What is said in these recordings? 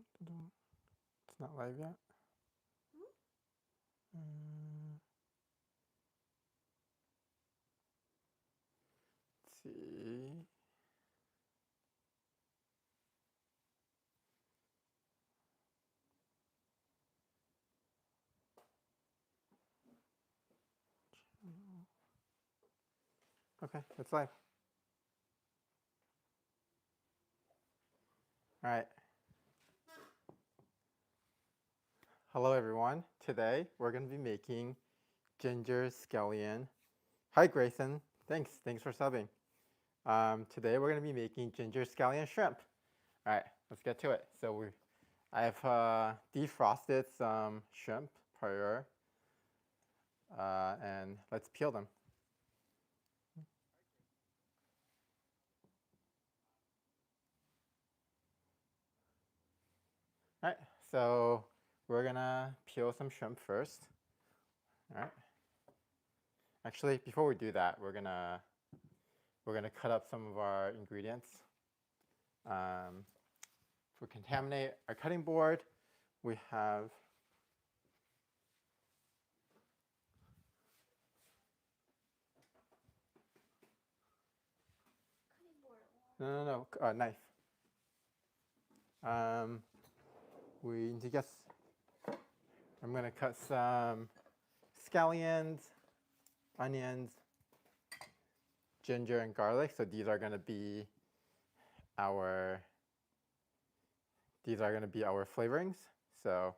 It's not live yet. Let's see. Okay, it's live. All right. Hello, everyone. Today, we're going to be making ginger scallion. Hi, Grayson. Thanks for subbing. Today, we're going to be making ginger scallion shrimp. All right, let's get to it. So I have defrosted some shrimp prior, and let's peel them. All right, so we're gonna peel some shrimp first. All right. Actually, before we do that, we're gonna cut up some of our ingredients. To contaminate our cutting board, we have knife. We need to get. I'm gonna cut some scallions, onions, ginger, and garlic. So these are gonna be our flavorings. So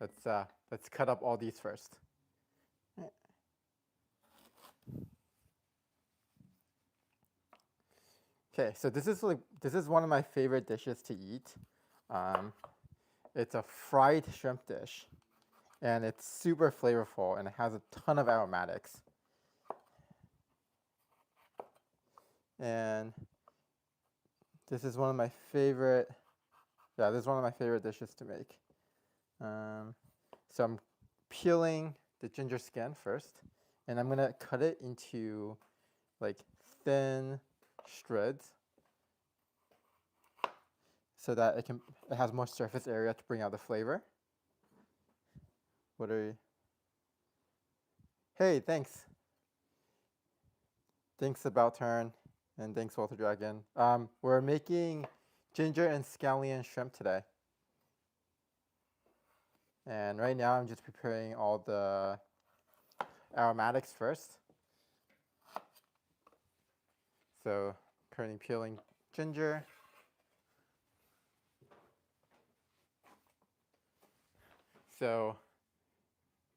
let's cut up all these first. Okay, so this is one of my favorite dishes to eat. It's a fried shrimp dish, and it's super flavorful, and it has a ton of aromatics. And this is one of my favorite. Yeah, this is one of my favorite dishes to make. So I'm peeling the ginger skin first, and I'm gonna cut it into like thin shreds so that it has more surface area to bring out the flavor. What are you? Hey, thanks. Thanks About Turn, and thanks Walter Dragon. We're making ginger and scallion shrimp today. And right now I'm just preparing all the aromatics first. So currently peeling ginger. So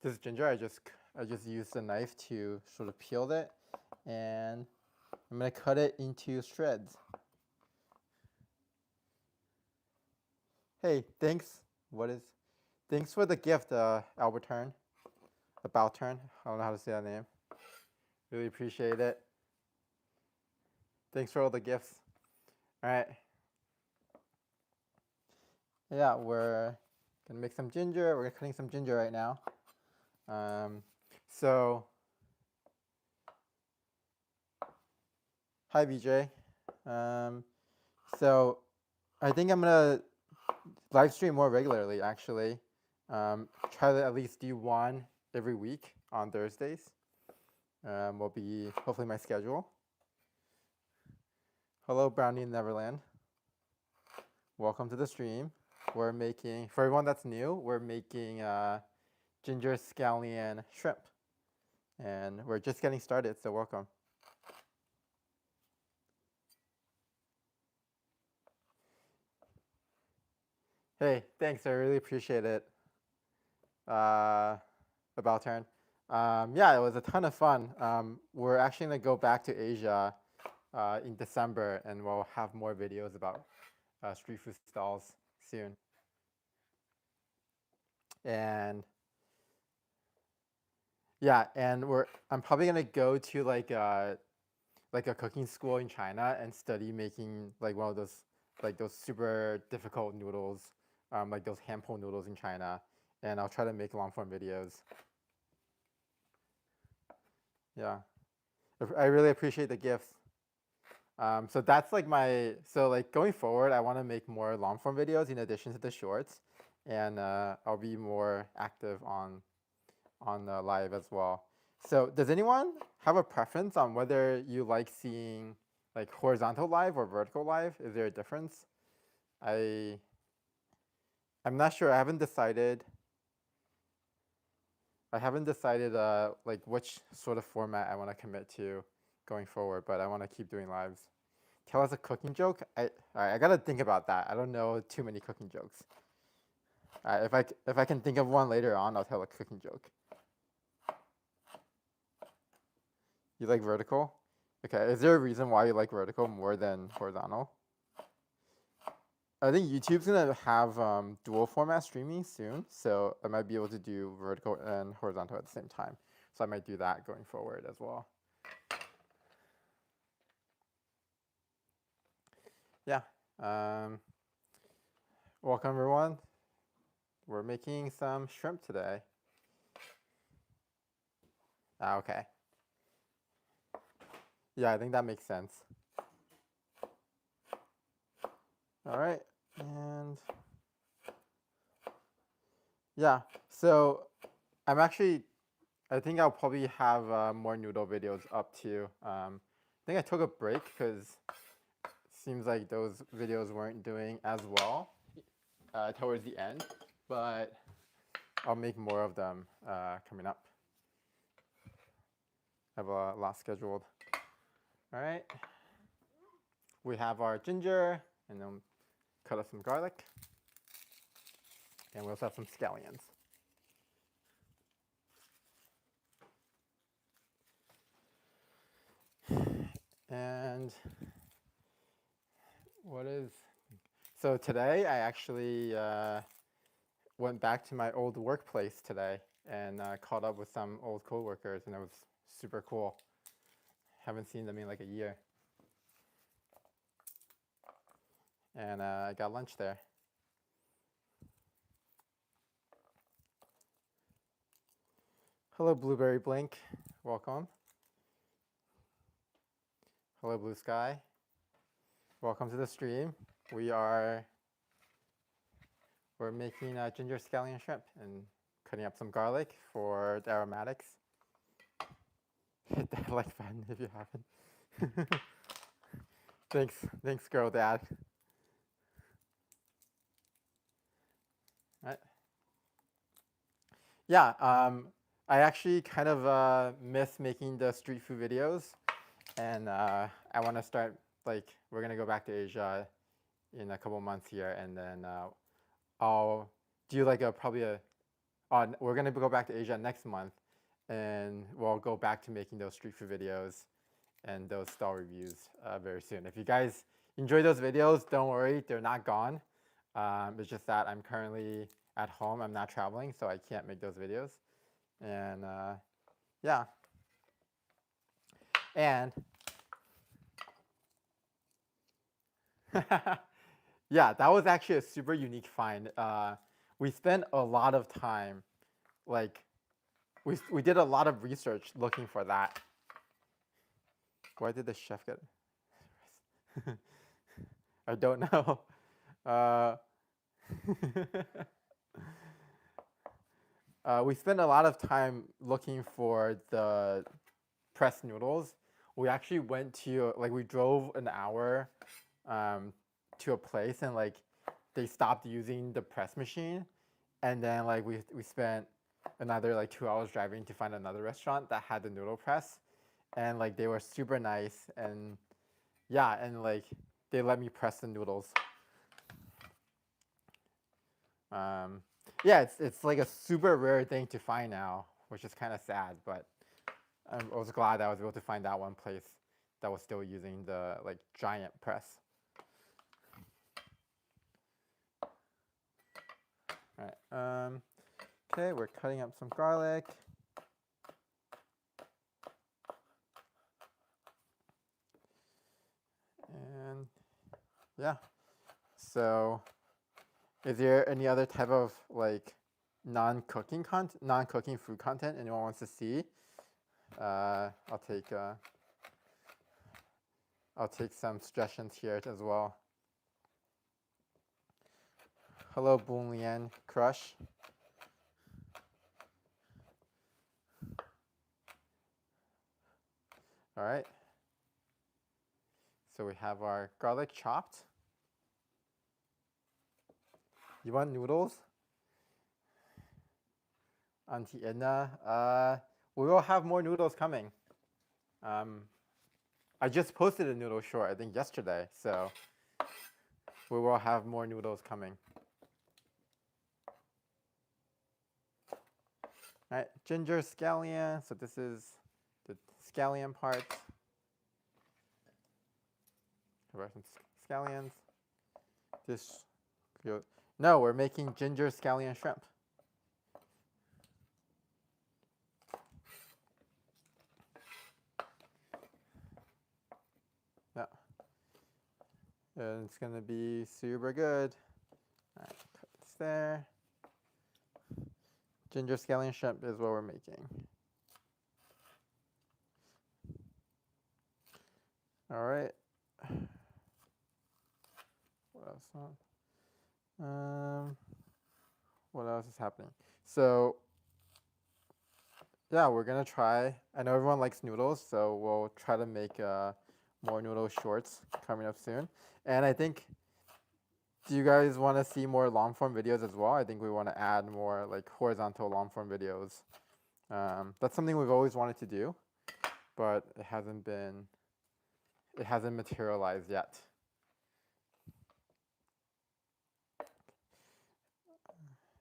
this ginger, I just used a knife to sort of peel it, and I'm gonna cut it into shreds. Hey, thanks. Thanks for the gift, Albert Turn. About Turn. I don't know how to say that name. Really appreciate it. Thanks for all the gifts. All right. Yeah, we're gonna make some ginger. We're cutting some ginger right now. So, hi BJ. So, I think I'm gonna live stream more regularly. Actually, try to at least do one every week on Thursdays. Will be hopefully my schedule. Hello, Brownie in Neverland. Welcome to the stream. We're making, for everyone that's new, we're making ginger scallion shrimp. And we're just getting started, so welcome. Hey, thanks, I really appreciate it. About Turn. Yeah, it was a ton of fun. We're actually gonna go back to Asia in December, and we'll have more videos about street food stalls soon. And yeah, and I'm probably gonna go to like a cooking school in China and study making like one of those super difficult noodles, like those hand pulled noodles in China, and I'll try to make long form videos. Yeah, I really appreciate the gifts. So that's like so like going forward, I want to make more long form videos in addition to the shorts, and I'll be more active on live as well. So does anyone have a preference on whether you like seeing like horizontal live or vertical live? Is there a difference? I'm not sure. I haven't decided like which sort of format I want to commit to going forward, but I want to keep doing lives. Tell us a cooking joke. All right, I gotta think about that. I don't know too many cooking jokes. If I can think of one later on, I'll tell a cooking joke. You like vertical? Okay. Is there a reason why you like vertical more than horizontal? I think YouTube's gonna have dual format streaming soon, so I might be able to do vertical and horizontal at the same time. So I might do that going forward as well. Yeah. Welcome everyone. We're making some shrimp today. Okay. Yeah, I think that makes sense. All right, and yeah, so I think I'll probably have more noodle videos up too. I think I took a break because it seems like those videos weren't doing as well towards the end, but I'll make more of them coming up. I have a lot scheduled. All right, we have our ginger, and then cut up some garlic, and we also have some scallions. And so today I actually went back to my old workplace today and caught up with some old coworkers, and it was super cool. Haven't seen them in like a year. And I got lunch there. Hello, Blueberry Blink. Welcome. Hello, Blue Sky. Welcome to the stream. We're making ginger scallion shrimp and cutting up some garlic for the aromatics. Hit that like button if you haven't. Thanks, girl dad. All right. Yeah, I actually kind of miss making the street food videos, and I want to start, like, we're gonna go back to Asia in a couple months here, and then I'll do like we're gonna go back to Asia next month, and we'll go back to making those street food videos and those stall reviews very soon. If you guys enjoy those videos, don't worry, they're not gone. It's just that I'm currently at home. I'm not traveling, so I can't make those videos. And yeah. And yeah, that was actually a super unique find. We spent a lot of time, like, we did a lot of research looking for that. Why did the chef get it? I don't know. We spent a lot of time looking for the pressed noodles. We actually went to, like, we drove an hour to a place, and like they stopped using the press machine, and then like we spent another like 2 hours driving to find another restaurant that had the noodle press, and like they were super nice, and yeah, and like they let me press the noodles. Yeah, it's like a super rare thing to find now, which is kind of sad, but I was glad I was able to find that one place that was still using the like giant press. All right. Okay, we're cutting up some garlic. And yeah, so is there any other type of like non-cooking food content anyone wants to see? I'll take I'll take some suggestions here as well. Hello, Boon Crush. All right. So we have our garlic chopped. You want noodles? Auntie Edna, we will have more noodles coming. I just posted a noodle short, I think yesterday, so we will have more noodles coming. All right, ginger scallion. So this is the scallion part. Some scallions. No, we're making ginger scallion shrimp. Yeah. And it's gonna be super good. All right, put this there. Ginger scallion shrimp is what we're making. All right. What else? What else is happening? So, yeah, we're gonna try. I know everyone likes noodles, so we'll try to make more noodle shorts coming up soon. And I think, do you guys want to see more long form videos as well? I think we want to add more like horizontal long form videos. That's something we've always wanted to do, but it hasn't materialized yet.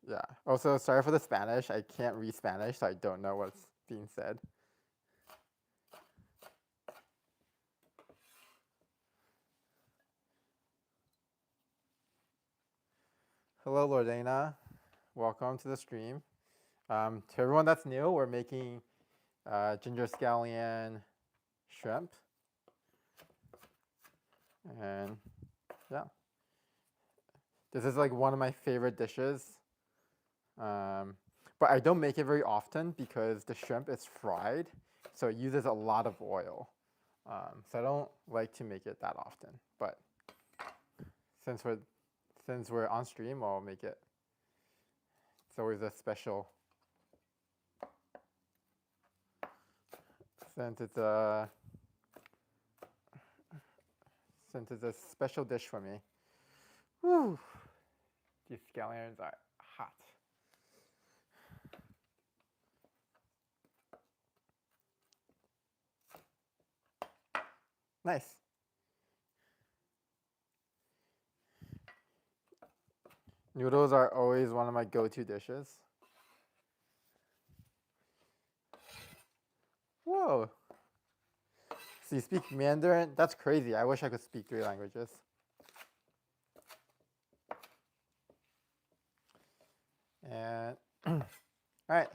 Yeah. Also, sorry for the Spanish. I can't read Spanish, so I don't know what's being said. Hello, Lordana. Welcome to the stream. To everyone that's new, we're making ginger scallion shrimp. And yeah, this is like one of my favorite dishes. But I don't make it very often because the shrimp is fried, so it uses a lot of oil. So I don't like to make it that often. But since we're on stream, I'll make it. It's always a special. Since it's a special dish for me. Whew. These scallions are hot. Nice. Noodles are always one of my go-to dishes. Whoa. So you speak Mandarin? That's crazy. I wish I could speak 3 languages. And all right,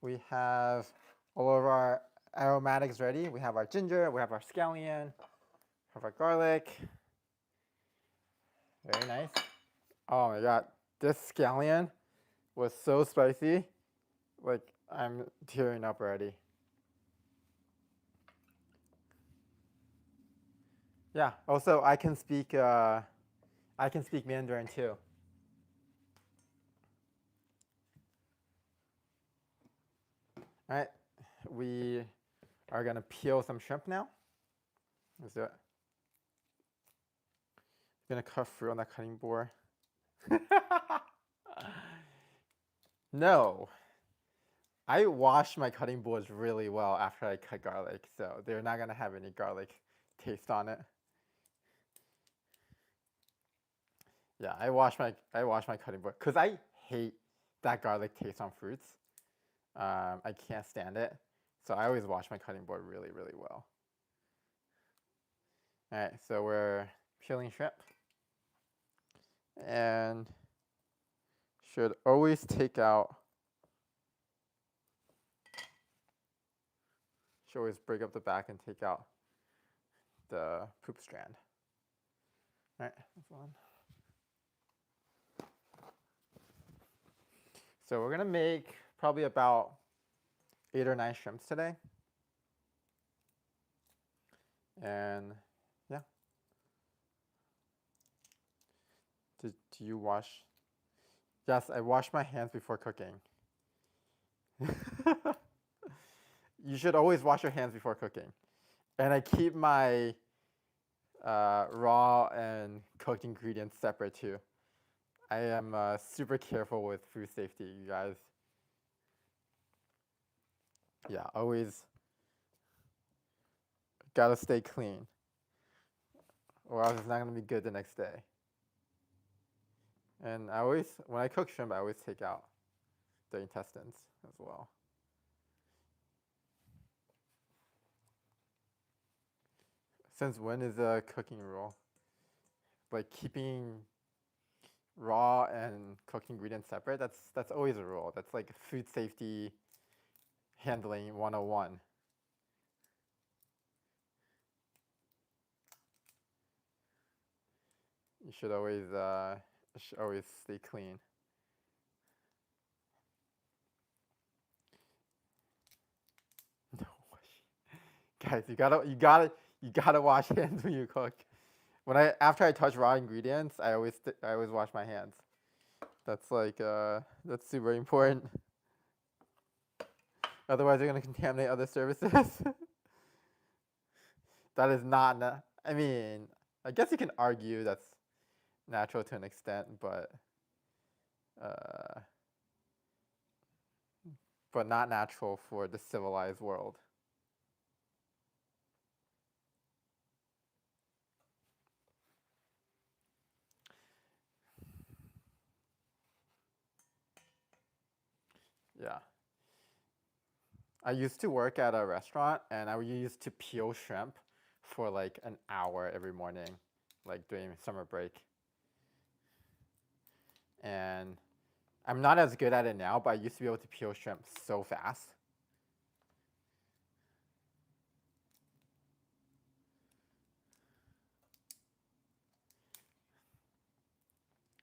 we have all of our aromatics ready. We have our ginger, we have our scallion, we have our garlic. Very nice. Oh my god, this scallion was so spicy. Like, I'm tearing up already. Yeah, also I can speak Mandarin too. All right, we are gonna peel some shrimp now. Let's do it. I'm gonna cut fruit on that cutting board. No, I wash my cutting boards really well after I cut garlic, so they're not gonna have any garlic taste on it. Yeah, I wash my cutting board because I hate that garlic taste on fruits. I can't stand it, so I always wash my cutting board really, really well. All right, so we're peeling shrimp, and should always take out. Should always break up the back and take out the poop strand. All right, that's one. So we're gonna make probably about 8 or 9 shrimps today. And yeah. Do you wash? Yes, I wash my hands before cooking. You should always wash your hands before cooking. And I keep my raw and cooked ingredients separate too. I am super careful with food safety, you guys. Yeah, always gotta stay clean, or else it's not gonna be good the next day. And I always, when I cook shrimp, I always take out the intestines as well. Since when is a cooking rule? Like keeping raw and cooked ingredients separate? That's always a rule. That's like food safety handling 101. You should always stay clean. No, guys, you gotta wash hands when you cook. After I touch raw ingredients, I always wash my hands. That's like that's super important. Otherwise, you're gonna contaminate other services. That is not. I mean, I guess you can argue that's natural to an extent, uh, but not natural for the civilized world. Yeah. I used to work at a restaurant, and I used to peel shrimp for like an hour every morning, like during summer break. And I'm not as good at it now, but I used to be able to peel shrimp so fast.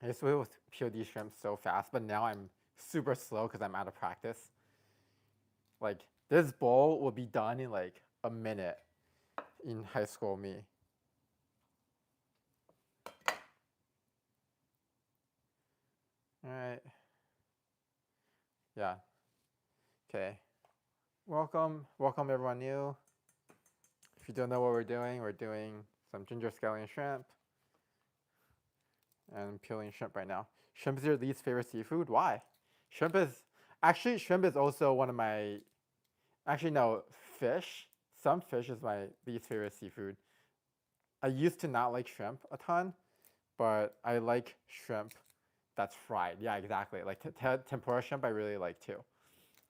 I used to be able to peel these shrimp so fast, but now I'm super slow because I'm out of practice. Like this bowl will be done in like a minute in high school me. All right. Yeah. Okay. Welcome everyone new. If you don't know what we're doing some ginger scallion shrimp and peeling shrimp right now. Shrimp is your least favorite seafood? Why? Shrimp is also one of my, actually no, fish. Some fish is my least favorite seafood. I used to not like shrimp a ton, but I like shrimp that's fried. Yeah, exactly. Like tempura shrimp I really like too.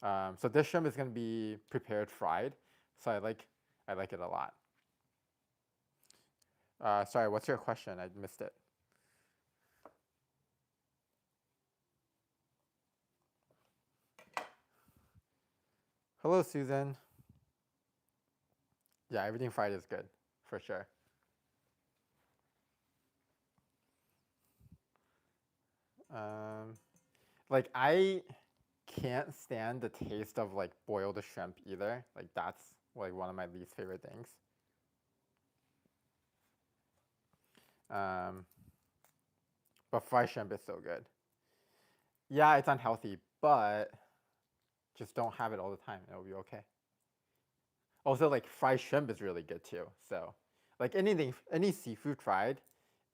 So this shrimp is gonna be prepared fried. So I like it a lot. Sorry, what's your question? I missed it. Hello, Susan. Yeah, everything fried is good, for sure. Um, like I can't stand the taste of like boiled shrimp either. Like that's like one of my least favorite things. Um, but fried shrimp is so good. Yeah, it's unhealthy, but just don't have it all the time. It'll be okay. Also, like fried shrimp is really good too. So, like any seafood fried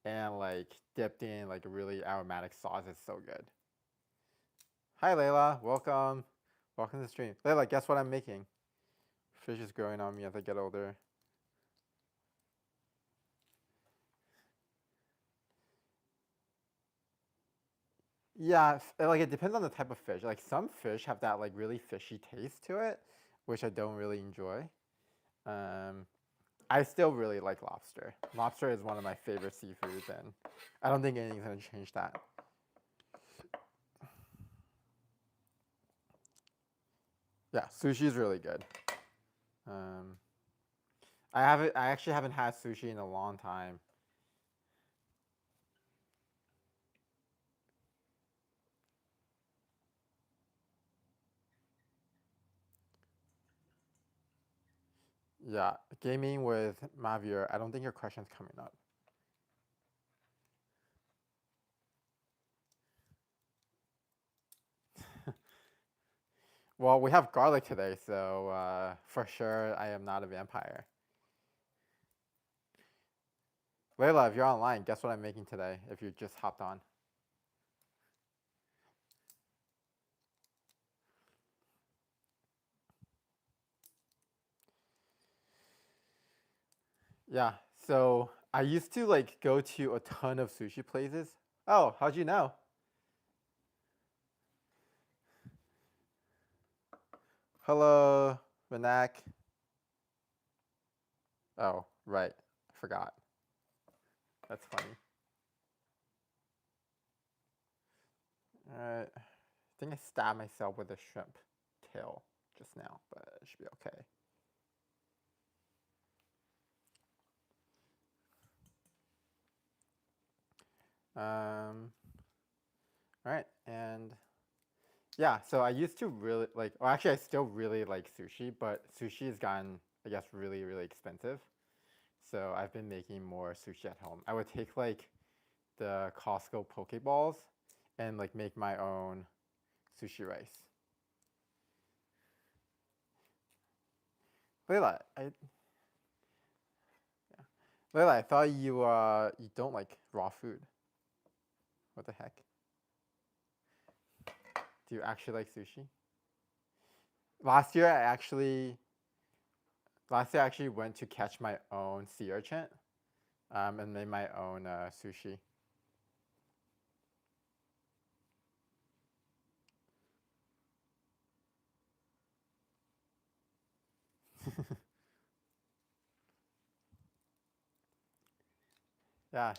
and like dipped in like a really aromatic sauce is so good. Hi, Layla. Welcome. Welcome to the stream. Layla, guess what I'm making? Fish is growing on me as I get older. Yeah, like it depends on the type of fish. Like some fish have that like really fishy taste to it, which I don't really enjoy. Um, I still really like lobster. Lobster is one of my favorite seafoods, and I don't think anything's gonna change that. Yeah, sushi is really good. Um, I actually haven't had sushi in a long time. Yeah, gaming with Mavier. I don't think your question's coming up. Well, we have garlic today, so for sure I am not a vampire. Layla, if you're online, guess what I'm making today if you just hopped on? Yeah, so I used to like go to a ton of sushi places. Oh, how'd you know? Hello, Manak. Oh, right. I forgot. That's funny. Alright. I think I stabbed myself with a shrimp tail just now, but it should be okay. Alright, and yeah, so I used to really like, well, actually, I still really like sushi, but sushi has gotten, I guess, really, really expensive. So I've been making more sushi at home. I would take like the Costco poke balls and like make my own sushi rice. Layla, Layla, I thought you don't like raw food. What the heck? Do you actually like sushi? Last year I actually went to catch my own sea urchin, and made my own sushi. Yeah.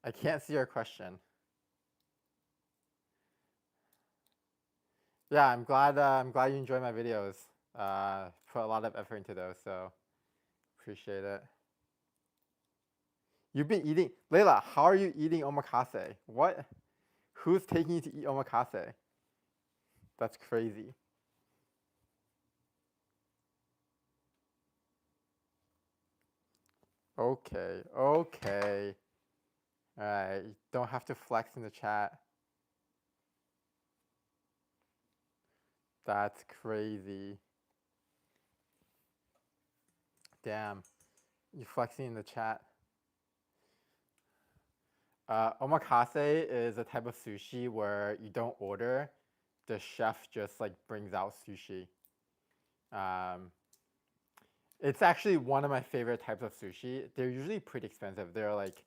I can't see your question. Yeah, I'm glad you enjoy my videos. Put a lot of effort into those, so appreciate it. You've been eating, Layla. How are you eating omakase? What? Who's taking you to eat omakase? That's crazy. Okay, okay. All right, you don't have to flex in the chat. That's crazy. Damn, you flexing in the chat. Omakase is a type of sushi where you don't order. The chef just like brings out sushi. It's actually one of my favorite types of sushi. They're usually pretty expensive. They're like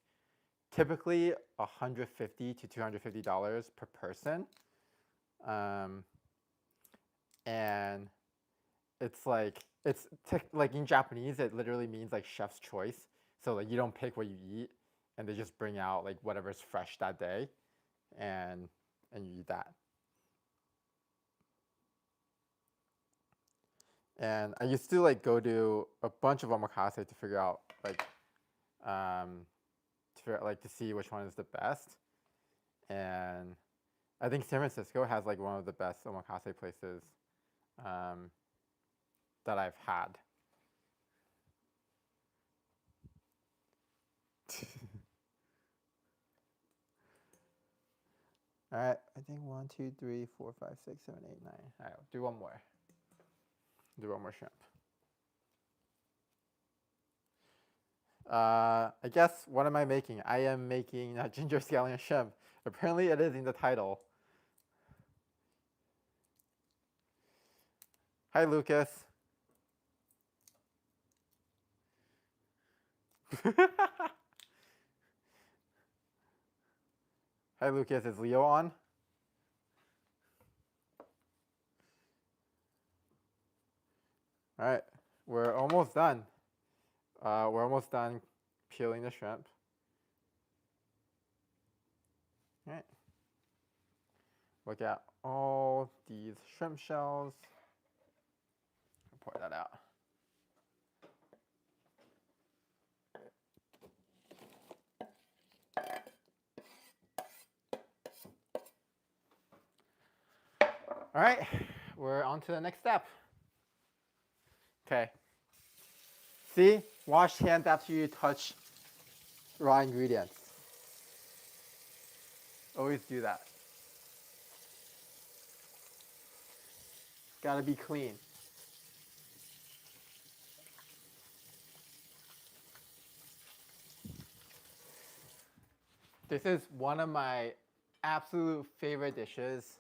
typically $150 to $250 per person. And it's like like in Japanese, it literally means like chef's choice. So like you don't pick what you eat, and they just bring out like whatever's fresh that day, and you eat that. And I used to like go to a bunch of omakase to figure out like to see which one is the best. And I think San Francisco has like one of the best omakase places that I've had. All right, I think 1, 2, 3, 4, 5, 6, 7, 8, 9. All right, do one more. Do one more shrimp. I guess, what am I making? I am making ginger scallion shrimp. Apparently it is in the title. Hi, Lucas. Hi, Lucas. Is Leo on? All right, we're almost done. We're almost done peeling the shrimp. All right. Look at all these shrimp shells. Pour that out. All right, we're on to the next step. Okay. See, wash hands after you touch raw ingredients. Always do that. Gotta be clean. This is one of my absolute favorite dishes,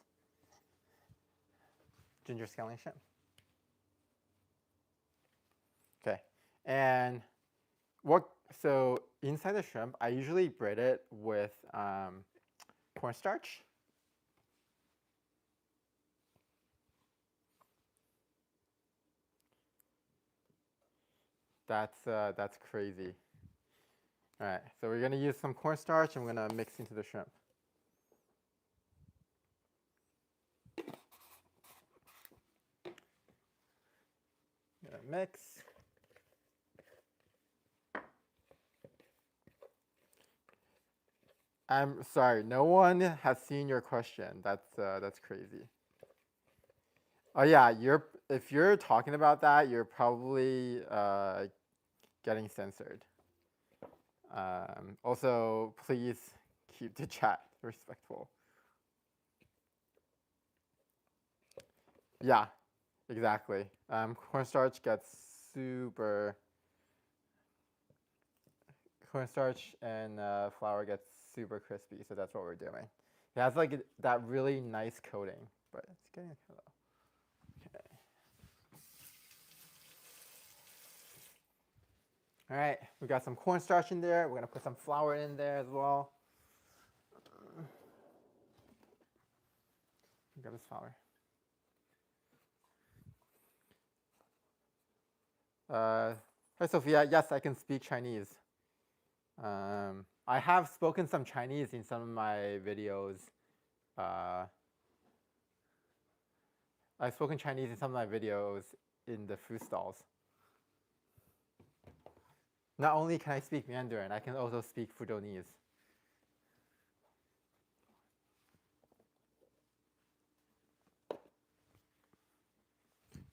ginger scallion shrimp. Okay, and so inside the shrimp, I usually braid it with cornstarch. That's crazy. All right, so we're gonna use some cornstarch and we're gonna mix into the shrimp. Gonna mix. I'm sorry, no one has seen your question. That's crazy. Oh yeah, if you're talking about that, you're probably getting censored. Also, please keep the chat respectful. Yeah, exactly. Cornstarch gets super. Cornstarch and flour gets super crispy, so that's what we're doing. It has like that really nice coating, but it's getting hello. Okay. All right, we got some cornstarch in there. We're gonna put some flour in there as well. Grab this flour. Hi Sophia. Yes, I can speak Chinese. I have spoken some Chinese in some of my videos. I've spoken Chinese in some of my videos in the food stalls. Not only can I speak Mandarin, I can also speak Fudonese.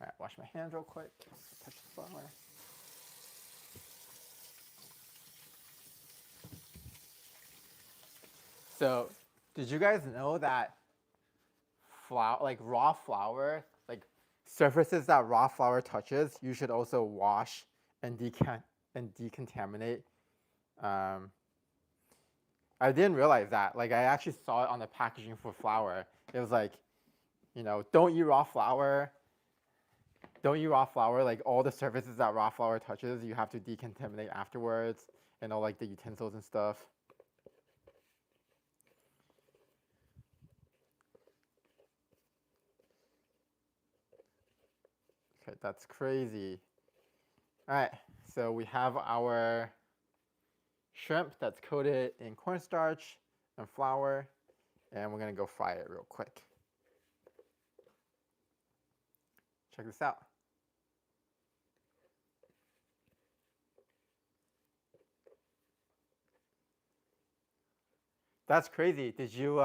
All right, wash my hands real quick. Touch the flour. So, did you guys know that flour, like raw flour, like surfaces that raw flour touches, you should also wash and decontaminate? I didn't realize that. Like I actually saw it on the packaging for flour. It was like, don't eat raw flour. Don't eat raw flour. Like all the surfaces that raw flour touches, you have to decontaminate afterwards, and all like the utensils and stuff. Okay, that's crazy. All right, so we have our shrimp that's coated in cornstarch and flour, and we're gonna go fry it real quick. Check this out. That's crazy. Did you,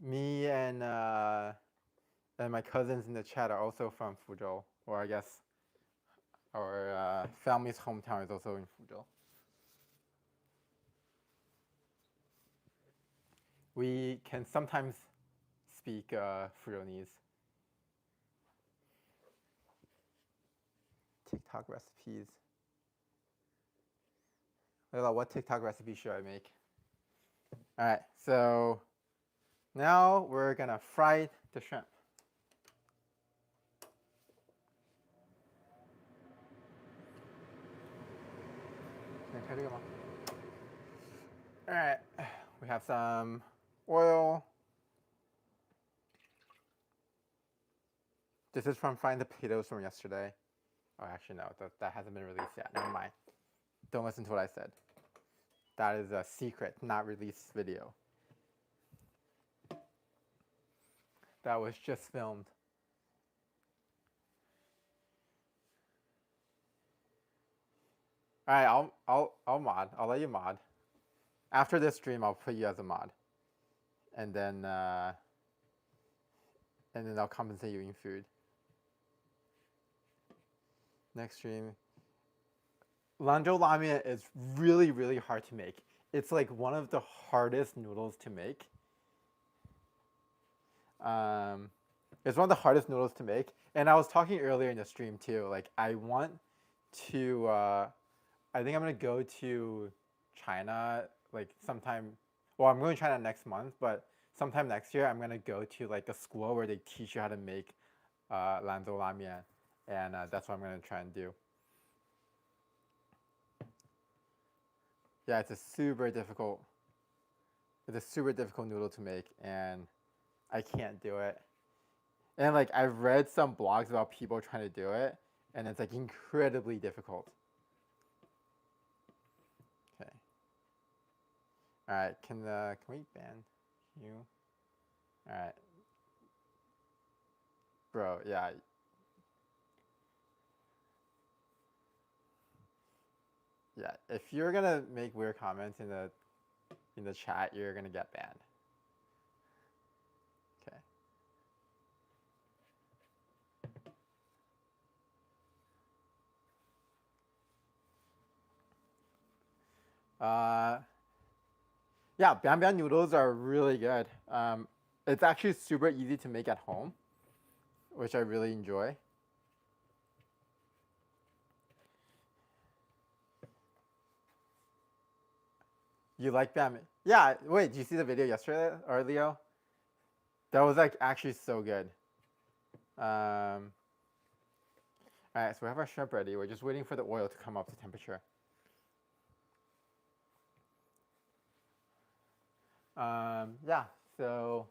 me and my cousins in the chat are also from Fuzhou, or I guess our family's hometown is also in Fuzhou. We can sometimes speak Fuzhounese. TikTok recipes. Layla, what TikTok recipe should I make? All right, so now we're gonna fry the shrimp. All right, we have some oil. This is from frying the potatoes from yesterday. Oh, actually, no, that hasn't been released yet. Never mind. Don't listen to what I said. That is a secret, not released video. That was just filmed. All right, I'll mod. I'll let you mod. After this stream, I'll put you as a mod, and then I'll compensate you in food. Next stream. Lanzhou ramen is really, really hard to make. it's like one of the hardest noodles to make. Um, it's one of the hardest noodles to make. And I was talking earlier in the stream too. Like I want to. I think I'm gonna go to China like sometime. Well, I'm going to China next month, but sometime next year I'm gonna go to like a school where they teach you how to make lanzhou lamian, and that's what I'm gonna try and do. Yeah, it's a super difficult. It's a super difficult noodle to make, and I can't do it. And like I've read some blogs about people trying to do it, and it's like incredibly difficult. Okay. All right. Can we ban you? All right, bro. Yeah. Yeah. If you're gonna make weird comments in the chat, you're gonna get banned. Okay. Yeah, Bam Bam noodles are really good. It's actually super easy to make at home, which I really enjoy. You like Bam? Yeah. Wait, did you see the video yesterday or Leo? That was like actually so good. All right, so we have our shrimp ready. We're just waiting for the oil to come up to temperature. Yeah, so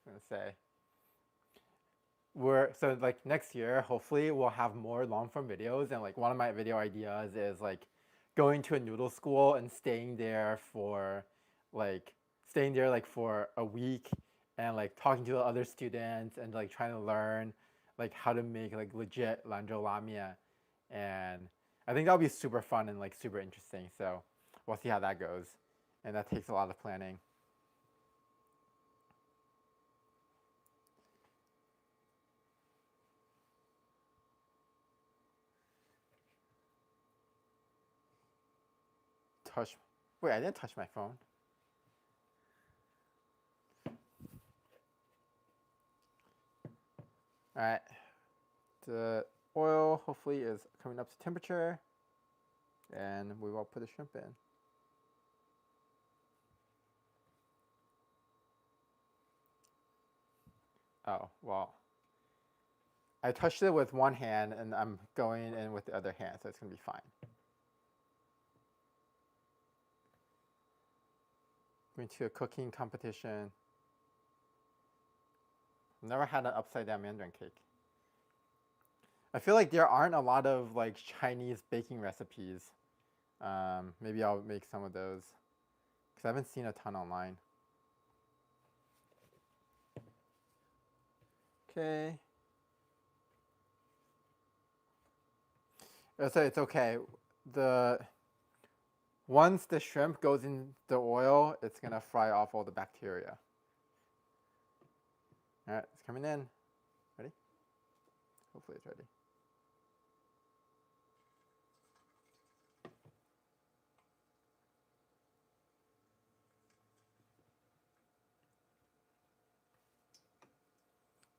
I'm gonna say so like next year, hopefully we'll have more long form videos, and like one of my video ideas is like going to a noodle school and staying there like for a week and like talking to the other students and like trying to learn like how to make like legit lanzhou lamian, and I think that'll be super fun and like super interesting. So we'll see how that goes, and that takes a lot of planning. Touch. Wait, I didn't touch my phone. All right. The oil hopefully is coming up to temperature, and we will put the shrimp in. Oh, well. I touched it with one hand, and I'm going in with the other hand, so it's going to be fine. Going to a cooking competition. I've never had an upside down mandarin cake. I feel like there aren't a lot of like Chinese baking recipes. Maybe I'll make some of those because I haven't seen a ton online. Okay. So it's okay. Once the shrimp goes in the oil, it's gonna fry off all the bacteria. All right, it's coming in. Ready? Hopefully it's ready.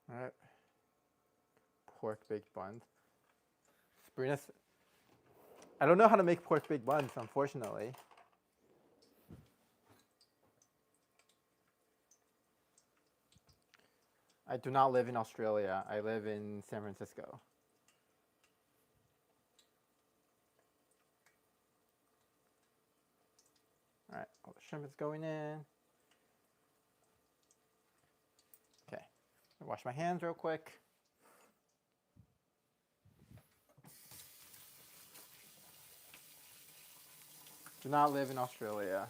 All right. Pork baked buns. Sabrina, I don't know how to make pork baked buns, unfortunately. I do not live in Australia. I live in San Francisco. All right, all the shrimp is going in. Okay, wash my hands real quick. Do not live in Australia.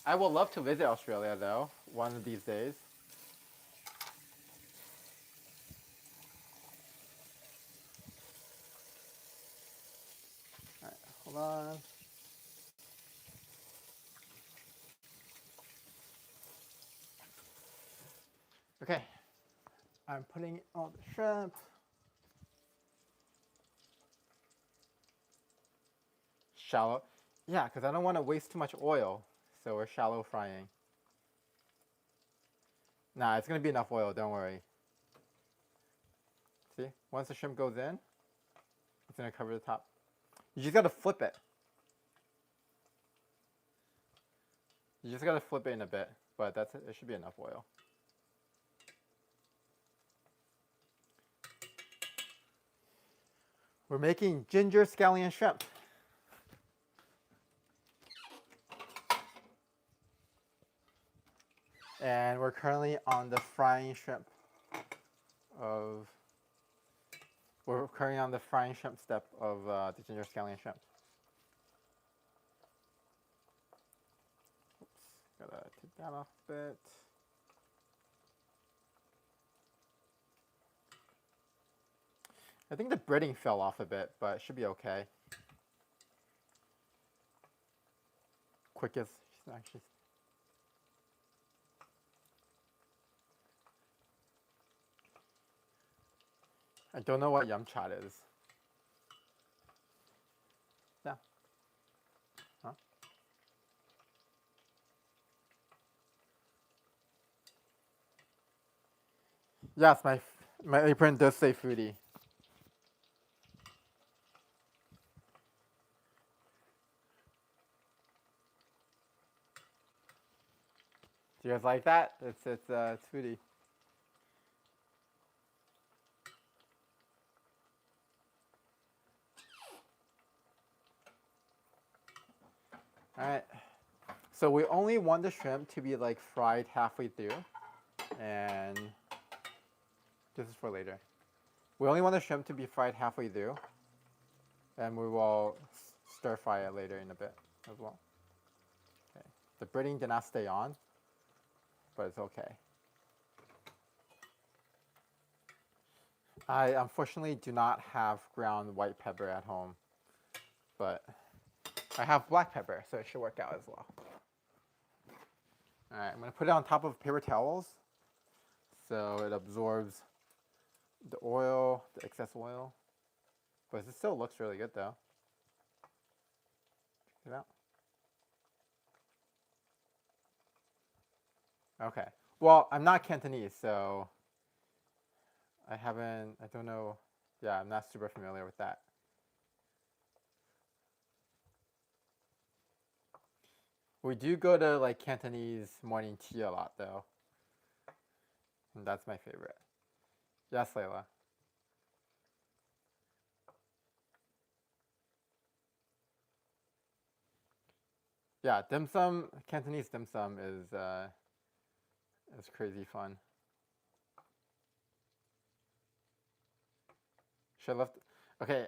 I would love to visit Australia though, one of these days. All right, hold on. Okay, I'm putting all the shrimp. Shallow. Yeah, because I don't want to waste too much oil. so we're shallow frying. Nah, it's gonna be enough oil, don't worry. See, once the shrimp goes in, it's gonna cover the top. You just gotta flip it. You just gotta flip it in a bit, but that's it. It should be enough oil. We're making ginger scallion shrimp. And we're currently on the frying shrimp we're currently on the frying shrimp step of the ginger scallion shrimp. Oops, gotta take that off a bit. I think the breading fell off a bit, but it should be okay. Quickest, actually. I don't know what yum chat is. Yeah. Huh? Yes, my apron does say foodie. Do you guys like that? It's foodie. All right. So we only want the shrimp to be like fried halfway through, and this is for later. We only want the shrimp to be fried halfway through, and we will stir fry it later in a bit as well. Okay. The breading did not stay on, but it's okay. I unfortunately do not have ground white pepper at home, but I have black pepper, so it should work out as well. All right, I'm gonna put it on top of paper towels so it absorbs the oil, the excess oil. But it still looks really good though. Check it out. Okay. Well, I'm not Cantonese, so I don't know. Yeah, I'm not super familiar with that. We do go to like Cantonese morning tea a lot though. And that's my favorite. Yes, Layla. Yeah, dim sum, Cantonese dim sum is crazy fun. Should I left? Okay.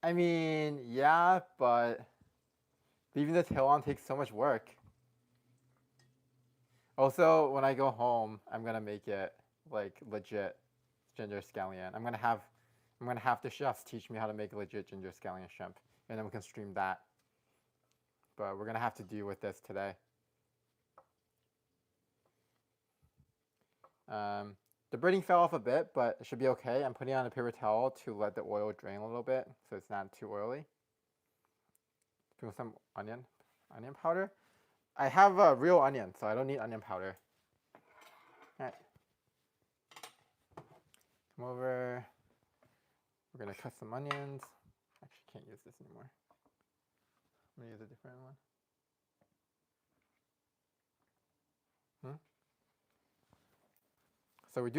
I mean, yeah, but leaving the tail on takes so much work. Also, when I go home, I'm gonna make it like legit ginger scallion. I'm gonna have the chefs teach me how to make legit ginger scallion shrimp, and then we can stream that. But we're gonna have to deal with this today. The breading fell off a bit, but it should be okay. I'm putting it on a paper towel to let the oil drain a little bit so it's not too oily. Doing some onion powder. I have a real onion, so I don't need onion powder. All right. Come over. We're gonna cut some onions. Actually, can't use this anymore. I'm gonna use a different one. So we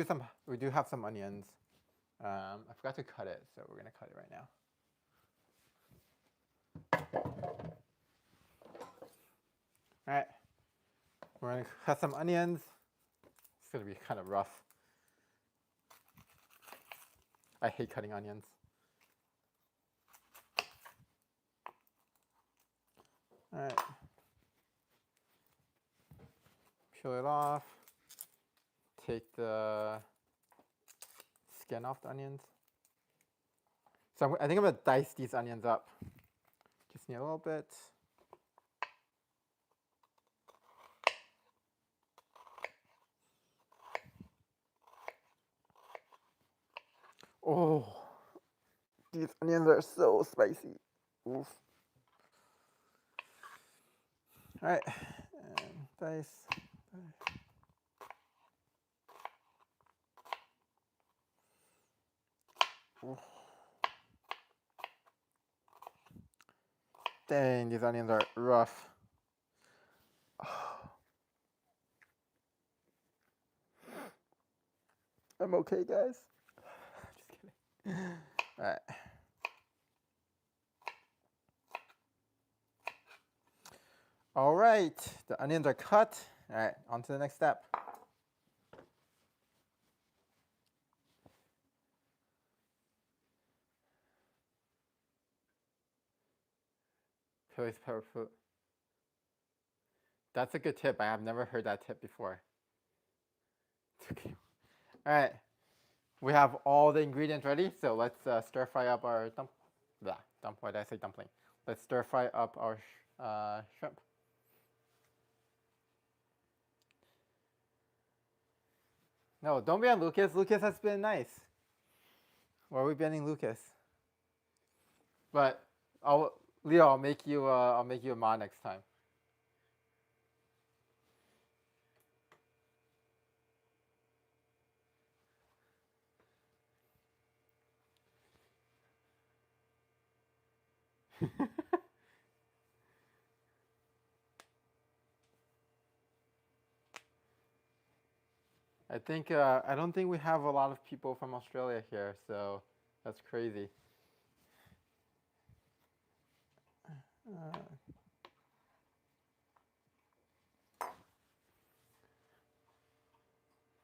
do have some onions. I forgot to cut it, so we're gonna cut it right now. All right, we're gonna cut some onions. It's gonna be kind of rough. I hate cutting onions. All right, peel it off. Take the skin off the onions. So I think I'm gonna dice these onions up. Just need a little bit. Oh, these onions are so spicy. Oof. All right, and dice. Dang, these onions are rough. I'm okay, guys. Just kidding. All right. All right, the onions are cut. All right, on to the next step. Place pepper food. That's a good tip. I have never heard that tip before. Okay. All right, we have all the ingredients ready, so let's stir fry up our why did I say dumpling? Let's stir fry up our shrimp. No, don't be on Lucas. Lucas has been nice. Why are we banning Lucas? But Leo, I'll make you a mod next time. I don't think we have a lot of people from Australia here, so that's crazy.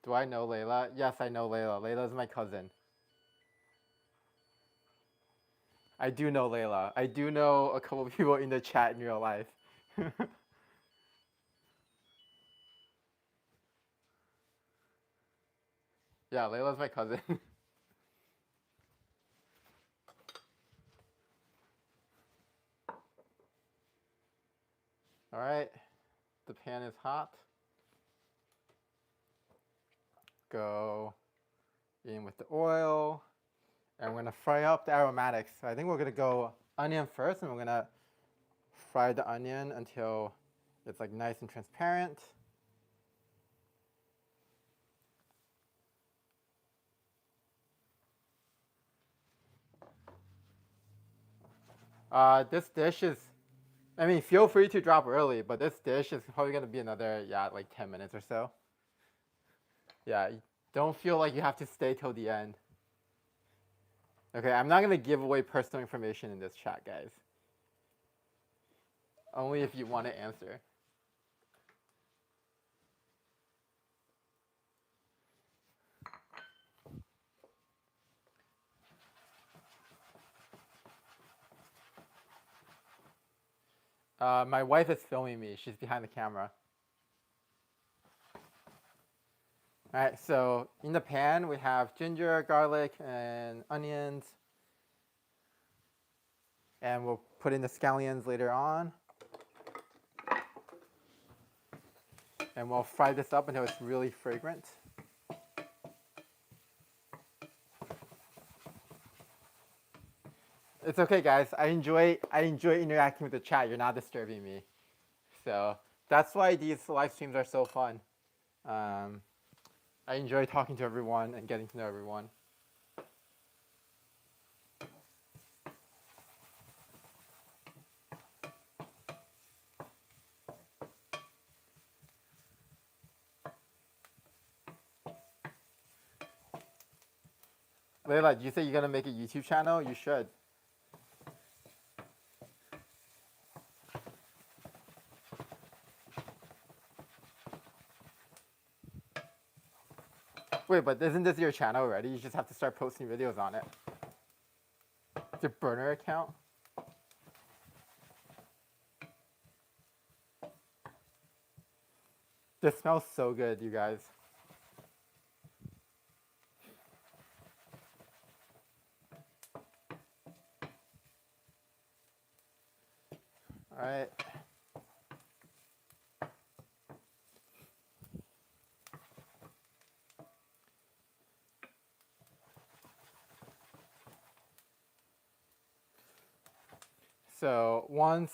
Do I know Layla? Yes, I know Layla. Layla's my cousin. I do know Layla. I do know a couple of people in the chat in real life. Yeah, Layla's my cousin. All right, the pan is hot. Go in with the oil, and we're gonna fry up the aromatics. So I think we're gonna go onion first, and we're gonna fry the onion until it's like nice and transparent. This dish is, I mean, feel free to drop early, but this dish is probably gonna be another, like 10 minutes or so. Yeah, don't feel like you have to stay till the end. Okay, I'm not gonna give away personal information in this chat, guys. Only if you want to answer. My wife is filming me. She's behind the camera. All right, so in the pan we have ginger, garlic, and onions. And we'll put in the scallions later on. And we'll fry this up until it's really fragrant. It's okay, guys. I enjoy interacting with the chat. You're not disturbing me. So that's why these live streams are so fun. I enjoy talking to everyone and getting to know everyone. Layla, you say you're gonna make a YouTube channel? You should. Wait, but isn't this your channel already? You just have to start posting videos on it. It's your burner account? This smells so good, you guys. All right. So once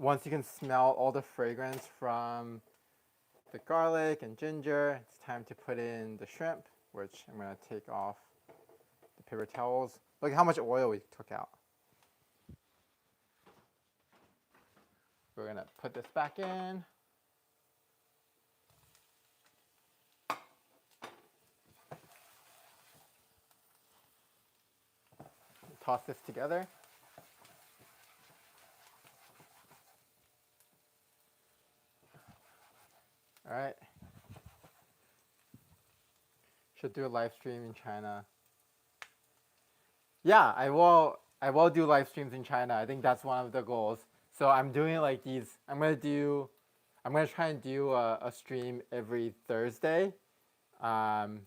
once you can smell all the fragrance from the garlic and ginger, it's time to put in the shrimp, which I'm going to take off the paper towels. Look how much oil we took out. We're going to put this back in. Toss this together. All right. Should do a live stream in China. Yeah, I will do live streams in China. I think that's one of the goals. So I'm doing like these. I'm gonna try and do a stream every Thursday. I'm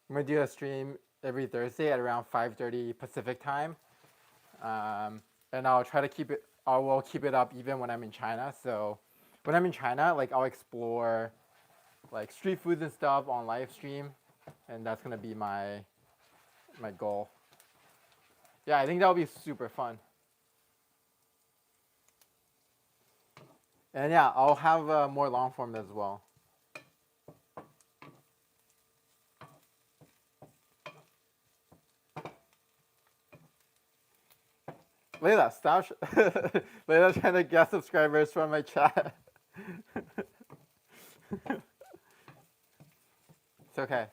gonna do a stream every Thursday at around 5:30 Pacific time, and I'll try to keep it. I will keep it up even when I'm in China. So when I'm in China, like I'll explore like street foods and stuff on live stream, and that's gonna be my goal. Yeah, I think that'll be super fun. And yeah, I'll have more long form as well. Layla, stop. Layla's trying to get subscribers from my chat. It's okay.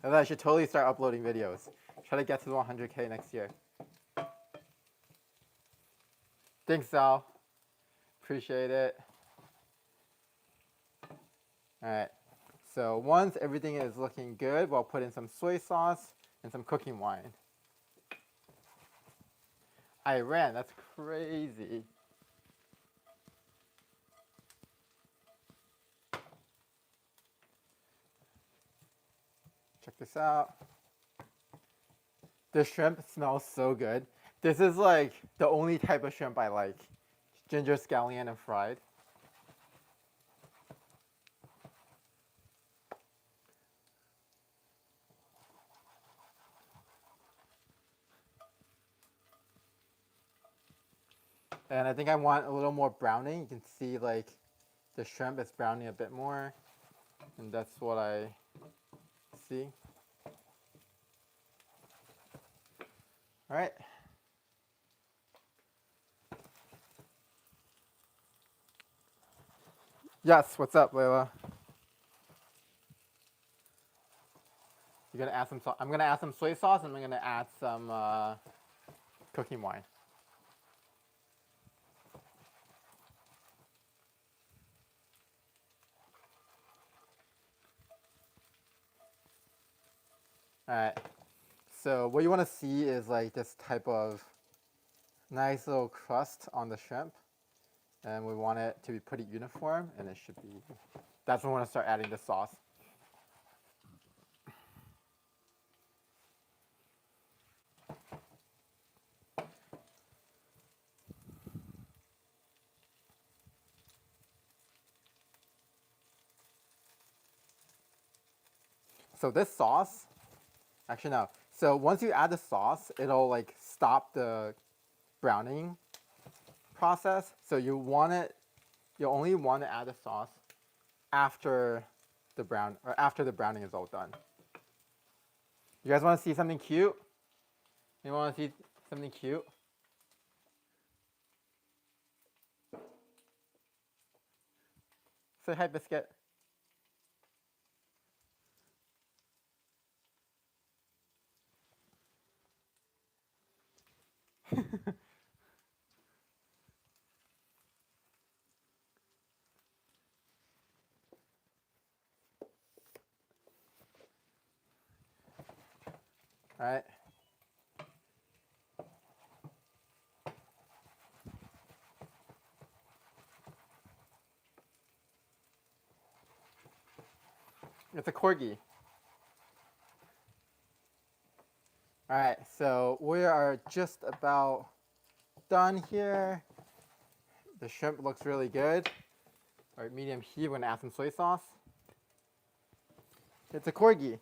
Layla, I should totally start uploading videos. Try to get to 100K next year. Thanks, Sal. Appreciate it. All right. So once everything is looking good, we'll put in some soy sauce and some cooking wine. Iran, that's crazy. Check this out. The shrimp smells so good. This is like the only type of shrimp I like. Ginger scallion and fried. And I think I want a little more browning. You can see like the shrimp is browning a bit more. And that's what I see. All right. Yes, what's up, Layla? You're gonna add some. I'm gonna add some soy sauce, and I'm gonna add some cooking wine. All right. So what you want to see is like this type of nice little crust on the shrimp, and we want it to be pretty uniform, and it should be. That's when we want to start adding the sauce. So this sauce, actually no. So once you add the sauce, it'll like stop the browning process. So you only want to add the sauce after the browning is all done. You guys want to see something cute? You want to see something cute? Say hi, Biscuit. All right. It's a corgi. All right, so we are just about done here. The shrimp looks really good. All right, medium heat, we're gonna add some soy sauce. It's a corgi.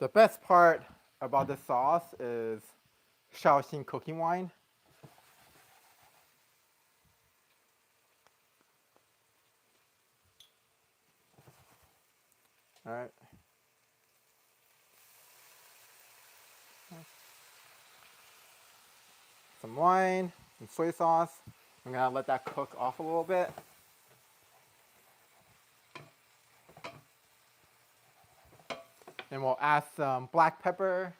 The best part about this sauce is Scallion cooking wine. All right. Some wine, some soy sauce. I'm gonna let that cook off a little bit. Then we'll add some black pepper.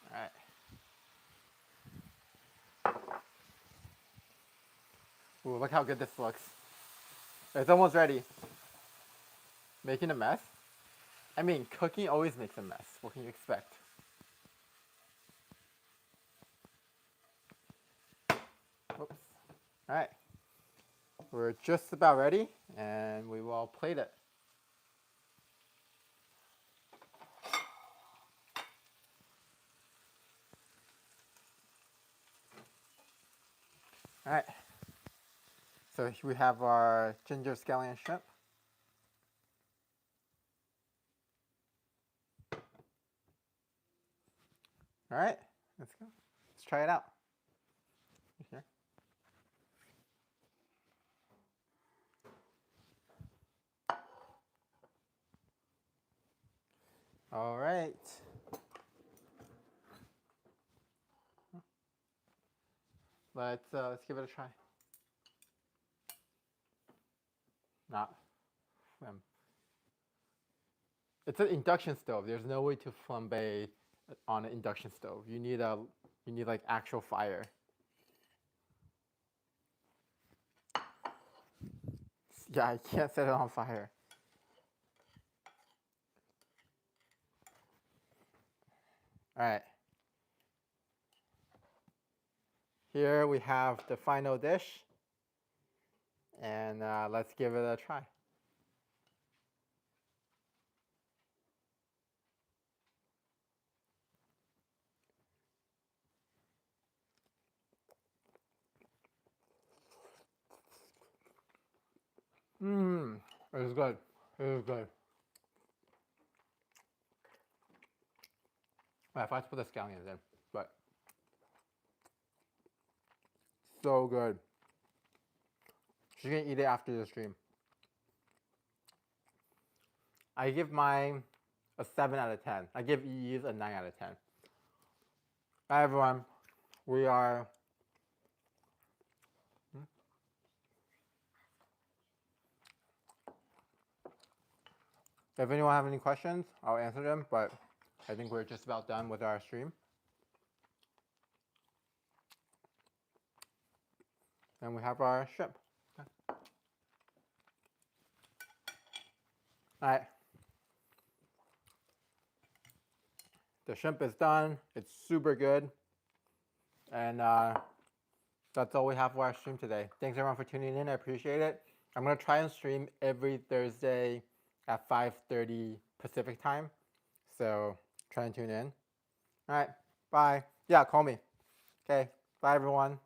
All right. Ooh, look how good this looks. It's almost ready. Making a mess? I mean, cooking always makes a mess. What can you expect? Oops. All right. We're just about ready, and we will plate it. All right. So here we have our ginger scallion shrimp. All right, let's go. Let's try it out. Here. All right. Let's give it a try. Not. It's an induction stove. There's no way to flambe on an induction stove. You need like actual fire. Yeah, I can't set it on fire. All right. Here we have the final dish, and let's give it a try. Mmm, it is good. It is good. I forgot to put the scallions in, but so good. She's gonna eat it after the stream. I give mine a 7 out of 10. I give Eve's a 9 out of 10. Hi everyone. We are if anyone have any questions, I'll answer them, but I think we're just about done with our stream. And we have our shrimp. Okay. All right. The shrimp is done. It's super good. And that's all we have for our stream today. Thanks everyone for tuning in. I appreciate it. I'm going to try and stream every Thursday at 5:30 Pacific time. So try and tune in. All right. Bye. Yeah, call me. Okay. Bye, everyone.